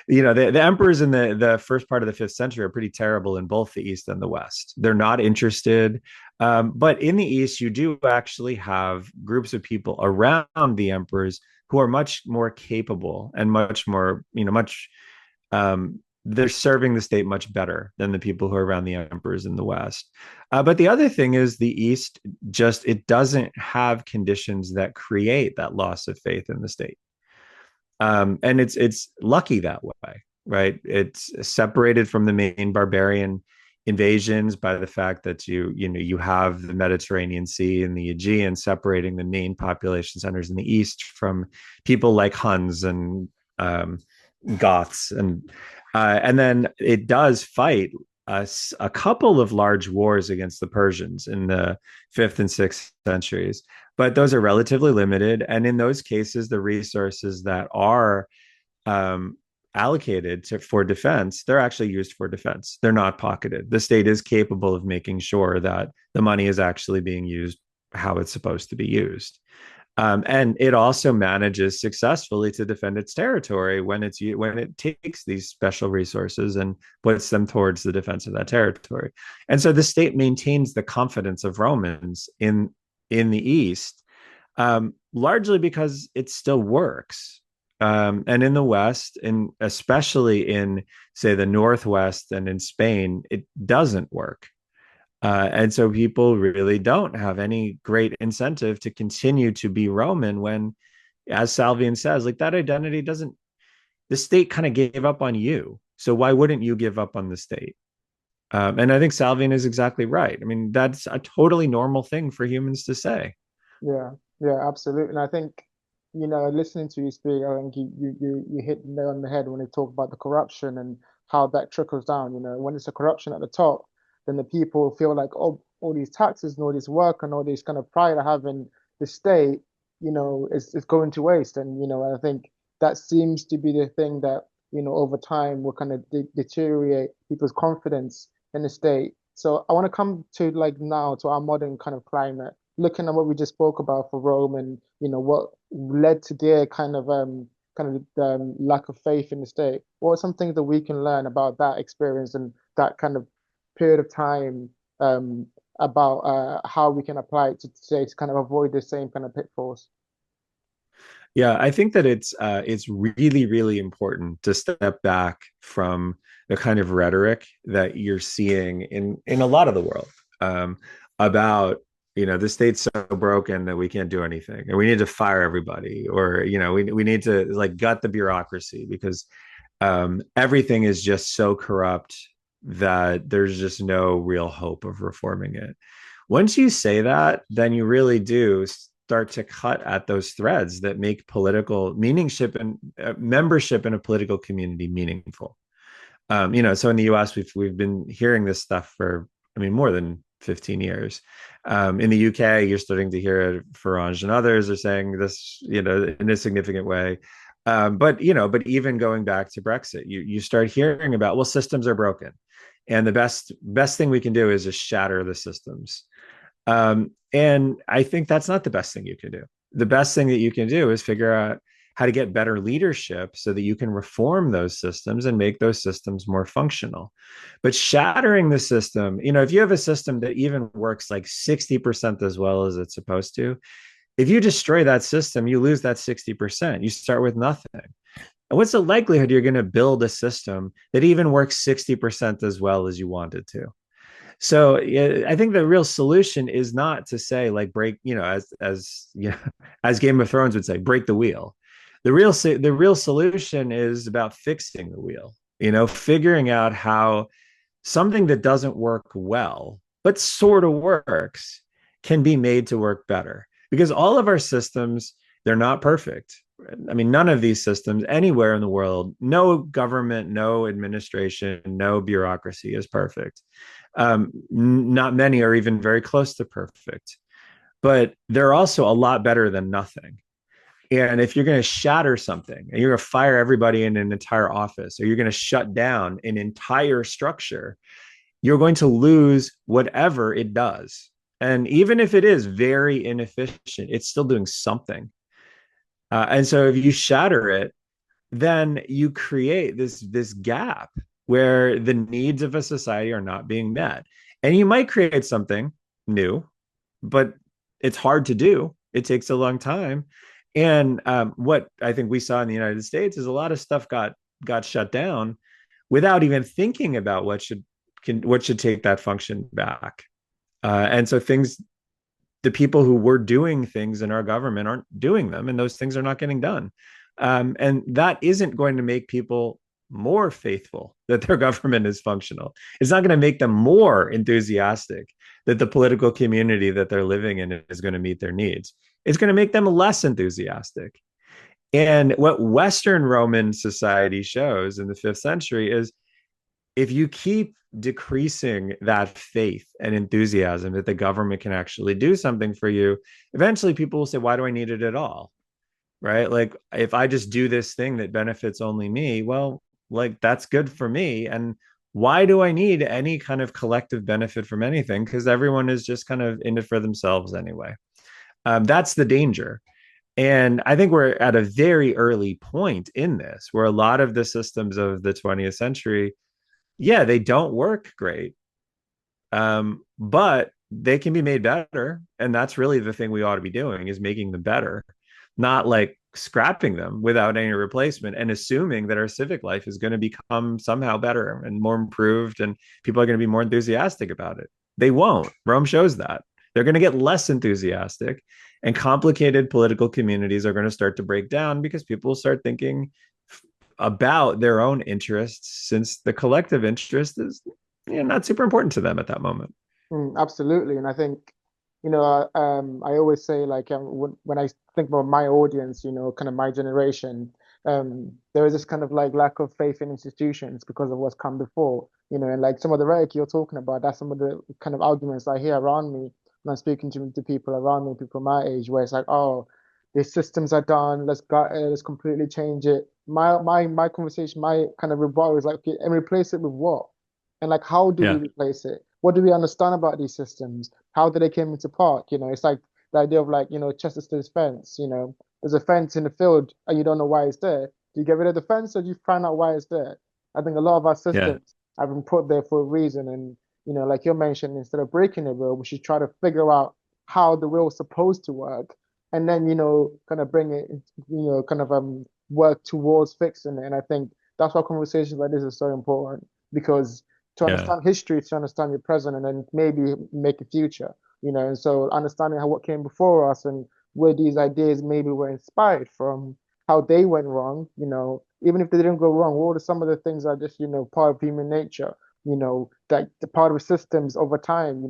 A: the emperors in the first part of the fifth century are pretty terrible in both the East and the West. They're not interested. But in the East, you do actually have groups of people around the emperors who are much more capable and much more, they're serving the state much better than the people who are around the emperors in the West. But the other thing is the East just, it doesn't have conditions that create that loss of faith in the state. And it's lucky that way, right? It's separated from the main barbarian invasions by the fact that you have the Mediterranean Sea and the Aegean separating the main population centers in the East from people like Huns and Goths, and then it does fight a couple of large wars against the Persians in the fifth and sixth centuries, but those are relatively limited. And in those cases, the resources that are um, allocated for defense, they're actually used for defense. They're not pocketed. The state is capable of making sure that the money is actually being used how it's supposed to be used. And it also manages successfully to defend its territory when it takes these special resources and puts them towards the defense of that territory. And so the state maintains the confidence of Romans in the East, largely because it still works. And in the West, and especially in, say, the Northwest and in Spain, it doesn't work. And so people really don't have any great incentive to continue to be Roman when, as Salvian says, like that identity doesn't, the state kind of gave up on you. So why wouldn't you give up on the state? And I think Salvian is exactly right. I mean, that's a totally normal thing for humans to say.
B: Yeah, yeah, absolutely. And I think, listening to you speak, I think you hit the nail on the head when you talk about the corruption and how that trickles down. When it's a corruption at the top, then the people feel like, oh, all these taxes and all this work and all this kind of pride I have in the state, is going to waste. And, I think that seems to be the thing that, over time will kind of deteriorate people's confidence in the state. So I want to come to like now to our modern kind of climate, looking at what we just spoke about for Rome and what led to their kind of lack of faith in the state. What are some things that we can learn about that experience and that kind of period of time, about how we can apply it to today to kind of avoid the same kind of pitfalls?
A: Yeah, I think that it's really, really important to step back from the kind of rhetoric that you're seeing in a lot of the world, about the state's so broken that we can't do anything, and we need to fire everybody, or we need to like gut the bureaucracy because everything is just so corrupt that there's just no real hope of reforming it. Once you say that, then you really do start to cut at those threads that make political meaningship and membership in a political community meaningful. So in the U.S., we've been hearing this stuff for, I mean, more than 15 years. In the UK, you're starting to hear it. Farage and others are saying this, in a significant way. But even going back to Brexit, you start hearing about, well, systems are broken, and the best thing we can do is just shatter the systems. And I think that's not the best thing you can do. The best thing that you can do is figure out how to get better leadership so that you can reform those systems and make those systems more functional. But shattering the system, if you have a system that even works like 60% as well as it's supposed to, if you destroy that system, you lose that 60%. You start with nothing. And what's the likelihood you're going to build a system that even works 60% as well as you want it to? So yeah, I think the real solution is not to say like break, as Game of Thrones would say, break the wheel. The real solution is about fixing the wheel. Figuring out how something that doesn't work well but sort of works can be made to work better, because all of our systems, they're not perfect. I mean, none of these systems anywhere in the world, no government, no administration, no bureaucracy is perfect. Not many are even very close to perfect, but they're also a lot better than nothing. And if you're going to shatter something and you're going to fire everybody in an entire office, or you're going to shut down an entire structure, you're going to lose whatever it does. And even if it is very inefficient, it's still doing something. And so if you shatter it, then you create this gap where the needs of a society are not being met. And you might create something new, but it's hard to do. It takes a long time. And what I think we saw in the United States is a lot of stuff got shut down without even thinking about what should take that function back. And so the people who were doing things in our government aren't doing them, and those things are not getting done. And that isn't going to make people more faithful that their government is functional. It's not going to make them more enthusiastic that the political community that they're living in is going to meet their needs. It's going to make them less enthusiastic. And what Western Roman society shows in the 5th century is if you keep decreasing that faith and enthusiasm that the government can actually do something for you, eventually people will say, why do I need it at all? Right? Like, if I just do this thing that benefits only me, well, like, that's good for me. And why do I need any kind of collective benefit from anything? Because everyone is just kind of in it for themselves anyway. That's the danger. And I think we're at a very early point in this, where a lot of the systems of the 20th century, yeah, they don't work great, but they can be made better. And that's really the thing we ought to be doing, is making them better, not like scrapping them without any replacement and assuming that our civic life is going to become somehow better and more improved and people are going to be more enthusiastic about it. They won't. Rome shows that. They're going to get less enthusiastic, and complicated political communities are going to start to break down because people will start thinking about their own interests, since the collective interest is, not super important to them at that moment.
B: Absolutely. And I think, I always say, like, when I think about my audience, kind of my generation, there is this kind of like lack of faith in institutions because of what's come before, and like some of the rhetoric you're talking about, that's some of the kind of arguments I hear around me when I'm speaking to people around me, people my age, where it's like, oh, these systems are done, let's completely change it. My conversation, my kind of rebuttal is like, okay, and replace it with what? And like, how do we
A: Yeah.
B: replace it? What do we understand about these systems? How did they came into part? It's like the idea of, like, Chesterton's fence. There's a fence in the field and you don't know why it's there. Do you get rid of the fence, or do you find out why it's there? I think a lot of our
A: Yeah.
B: systems have been put there for a reason. And, like you mentioned, instead of breaking the wheel, we should try to figure out how the wheel is supposed to work, and then, kind of bring it, kind of work towards fixing it. And I think that's why conversations like this is so important, because to
A: Yeah.
B: understand history, to understand your present, and then maybe make a future, And so understanding how what came before us and where these ideas maybe were inspired from, how they went wrong, even if they didn't go wrong, what are some of the things that are just, part of human nature, that the part of systems over time,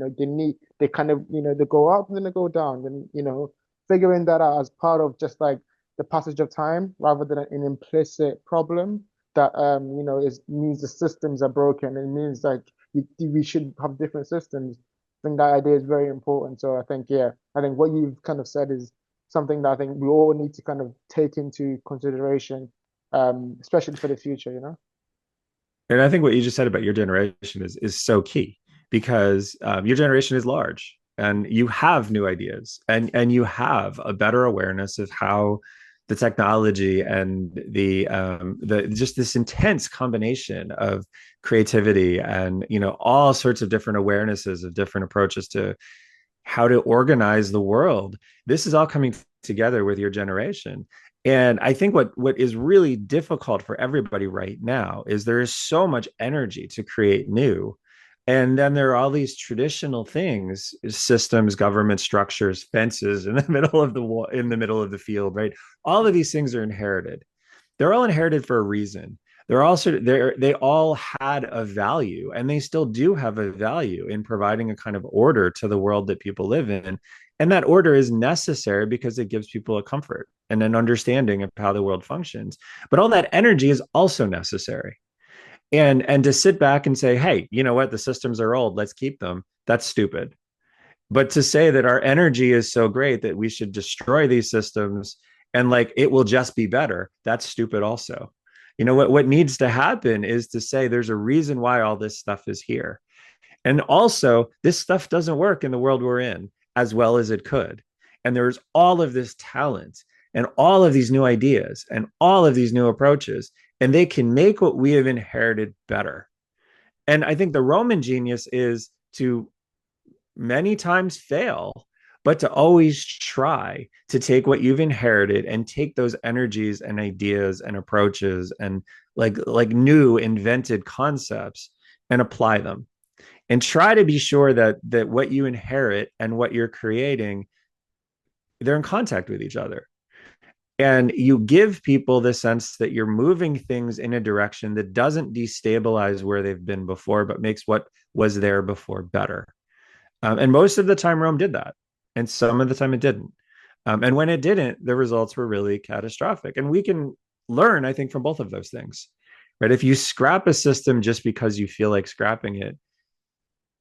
B: they kind of, they go up and then they go down, and, figuring that out as part of just like the passage of time rather than an implicit problem that is means the systems are broken. It means like we should have different systems. I think that idea is very important. So I think, yeah, I think what you've kind of said is something that I think we all need to kind of take into consideration, especially for the future.
A: And I think what you just said about your generation is so key, because your generation is large and you have new ideas, and you have a better awareness of how the technology and the just this intense combination of creativity and, all sorts of different awarenesses of different approaches to how to organize the world. This is all coming together with your generation. And I think what is really difficult for everybody right now is there is so much energy to create new. And then there are all these traditional things, systems, government structures, fences in the middle of the wall, in the middle of the field, right? All of these things are inherited. They're all inherited for a reason. They all had a value, and they still do have a value in providing a kind of order to the world that people live in. And that order is necessary because it gives people a comfort and an understanding of how the world functions. But all that energy is also necessary. And to sit back and say, hey, you know what, the systems are old, let's keep them, that's stupid. But to say that our energy is so great that we should destroy these systems and like it will just be better. That's stupid also. What needs to happen is to say there's a reason why all this stuff is here. And also, this stuff doesn't work in the world we're in as well as it could. And there's all of this talent and all of these new ideas and all of these new approaches, and they can make what we have inherited better. And I think the Roman genius is to many times fail, but to always try to take what you've inherited and take those energies and ideas and approaches and like new invented concepts and apply them, and try to be sure that what you inherit and what you're creating, they're in contact with each other, and you give people the sense that you're moving things in a direction that doesn't destabilize where they've been before, but makes what was there before better. And most of the time Rome did that, and some of the time it didn't. And when it didn't, the results were really catastrophic. And we can learn, I think, from both of those things, right? If you scrap a system just because you feel like scrapping it,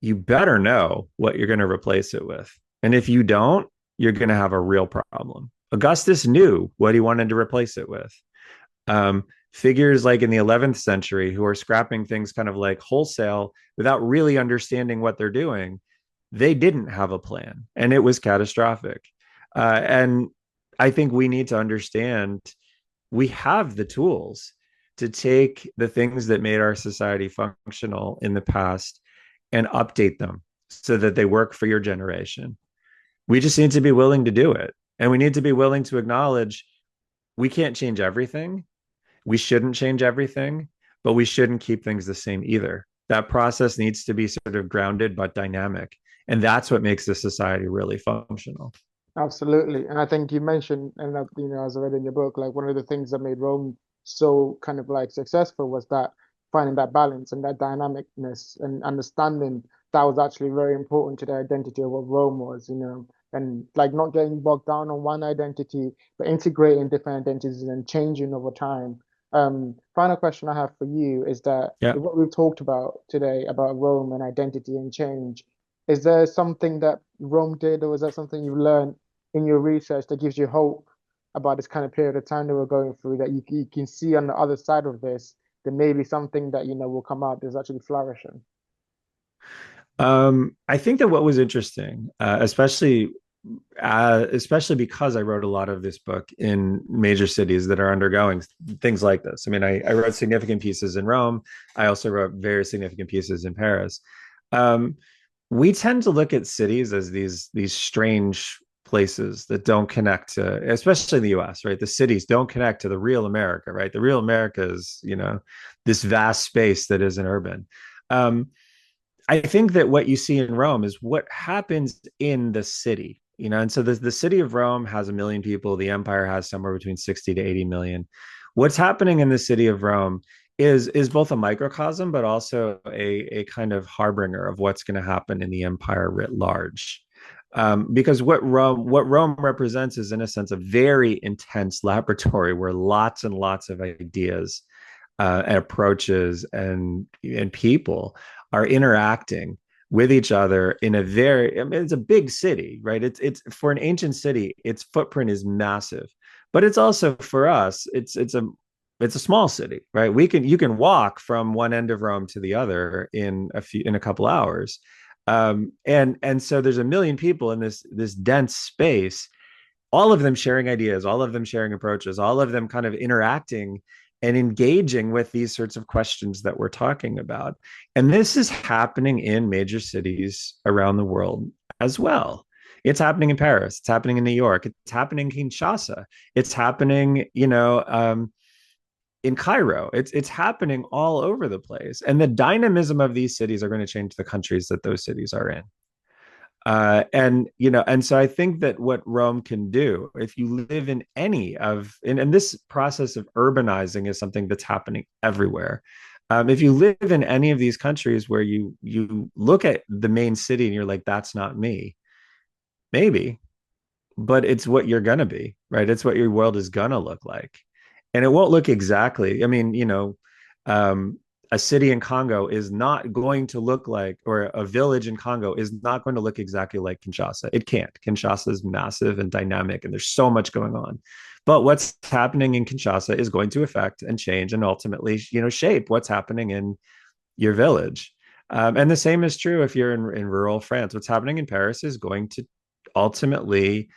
A: you better know what you're going to replace it with. And if you don't, you're going to have a real problem. Augustus knew what he wanted to replace it with. Figures like in the 11th century who are scrapping things kind of like wholesale without really understanding what they're doing, they didn't have a plan, and it was catastrophic. And I think we need to understand we have the tools to take the things that made our society functional in the past and update them so that they work for your generation. We just need to be willing to do it. And we need to be willing to acknowledge we can't change everything. We shouldn't change everything, but we shouldn't keep things the same either. That process needs to be sort of grounded but dynamic. And that's what makes the society really functional.
B: Absolutely. And I think you mentioned, and as I read in your book, like one of the things that made Rome so kind of like successful was that finding that balance and that dynamicness and understanding that was actually very important to the identity of what Rome was, and like not getting bogged down on one identity, but integrating different identities and changing over time. Final question I have for you is that
A: Yeah.
B: what we've talked about today about Rome and identity and change, is there something that Rome did, or is that something you learned in your research that gives you hope about this kind of period of time that we're going through, that you can see on the other side of this, there may be something that, will come out that's actually flourishing?
A: I think that what was interesting, especially because I wrote a lot of this book in major cities that are undergoing things like this. I mean, I wrote significant pieces in Rome. I also wrote very significant pieces in Paris. We tend to look at cities as these strange places that don't connect to, especially in the US, right? The cities don't connect to the real America, right? The real America is, this vast space that is an urban. I think that what you see in Rome is what happens in the city, and so the city of Rome has 1 million people. The empire has somewhere between 60 to 80 million. What's happening in the city of Rome is both a microcosm, but also a kind of harbinger of what's going to happen in the empire writ large. Because what Rome represents is, in a sense, a very intense laboratory where lots and lots of ideas and approaches and people are interacting with each other in a very, I mean, it's a big city, right? It's for an ancient city, its footprint is massive, but it's also for us, it's a small city, right? You can walk from one end of Rome to the other in a couple hours. And so there's 1 million people in this dense space, all of them sharing ideas, all of them sharing approaches, all of them kind of interacting and engaging with these sorts of questions that we're talking about. And this is happening in major cities around the world as well. It's happening in Paris. It's happening in New York. It's happening in Kinshasa. It's happening, in Cairo. It's happening all over the place. And the dynamism of these cities are going to change the countries that those cities are in. And so I think that what Rome can do, if you live in any of, and this process of urbanizing is something that's happening everywhere. If you live in any of these countries where you look at the main city and you're like, that's not me, maybe, but it's what you're gonna be, right? It's what your world is gonna look like, and it won't look exactly. I mean, a city in Congo is not going to look like, or a village in Congo is not going to look exactly like Kinshasa. It can't. Kinshasa is massive and dynamic, and there's so much going on. But what's happening in Kinshasa is going to affect and change and ultimately, shape what's happening in your village. And the same is true if you're in rural France. What's happening in Paris is going to ultimately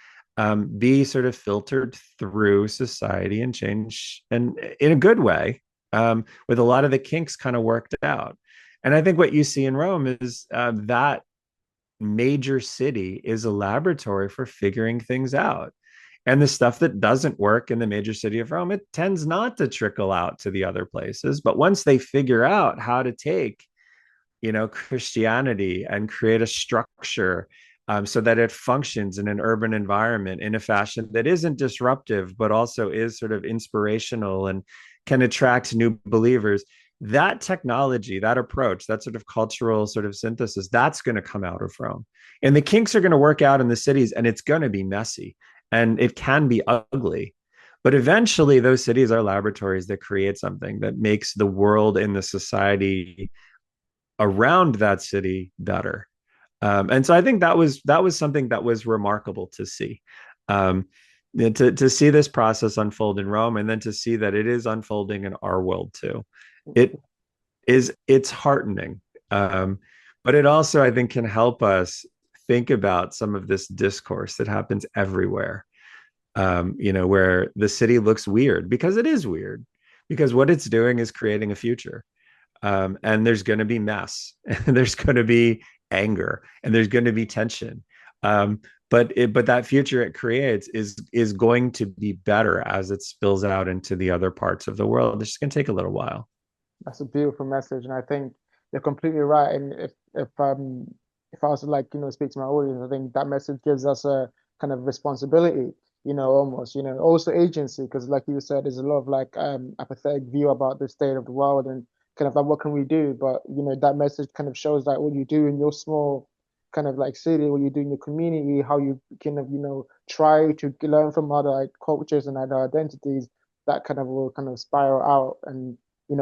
A: be sort of filtered through society and change, and in a good way, with a lot of the kinks kind of worked out. And I think what you see in Rome is that major city is a laboratory for figuring things out. And the stuff that doesn't work in the major city of Rome, it tends not to trickle out to the other places. But once they figure out how to take, Christianity and create a structure so that it functions in an urban environment in a fashion that isn't disruptive, but also is sort of inspirational and can attract new believers, that technology, that approach, that sort of cultural sort of synthesis, that's going to come out of Rome. And the kinks are going to work out in the cities, and it's going to be messy and it can be ugly. But eventually, those cities are laboratories that create something that makes the world and the society around that city better. And so I think that was something that was remarkable to see. Um, to see this process unfold in Rome, and then to see that it is unfolding in our world too. It it's heartening. But it also, I think, can help us think about some of this discourse that happens everywhere. Where the city looks weird because it is weird, because what it's doing is creating a future. And there's going to be mess, and there's going to be anger, and there's going to be tension. But that future it creates is going to be better as it spills out into the other parts of the world. It's just going to take a little while.
B: That's a beautiful message, and I think you're completely right. And if I was to like speak to my audience, I think that message gives us a kind of responsibility, almost, also agency, because like you said, there's a lot of like apathetic view about the state of the world and kind of like what can we do? But that message kind of shows that what you do in your small kind of like city, what you do in your community, how you kind of try to learn from other like cultures and other identities, that kind of will kind of spiral out and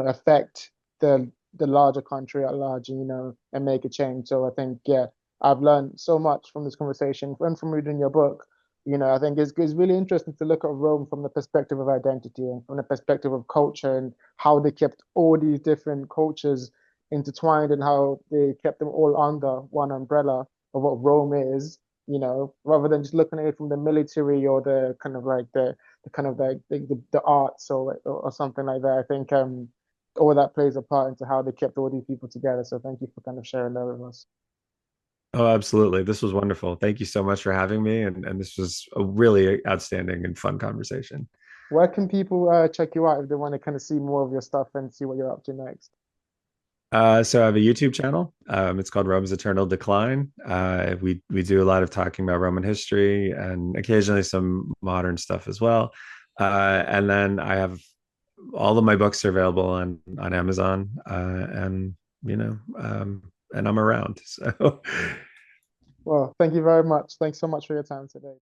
B: affect the larger country at large, and make a change. So I think, yeah, I've learned so much from this conversation and from reading your book. I think it's really interesting to look at Rome from the perspective of identity and from the perspective of culture and how they kept all these different cultures intertwined and how they kept them all under one umbrella of what Rome is, rather than just looking at it from the military or the kind of like the kind of like the arts or something like that. I think all that plays a part into how they kept all these people together. So thank you for kind of sharing that with us.
A: Oh, absolutely. This was wonderful. Thank you so much for having me. And this was a really outstanding and fun conversation.
B: Where can people check you out if they want to kind of see more of your stuff and see what you're up to next?
A: So I have a YouTube channel. It's called Rome's Eternal Decline. We do a lot of talking about Roman history and occasionally some modern stuff as well. And then I have all of my books are available on Amazon, and and I'm around. So
B: Well, thank you very much. Thanks so much for your time today.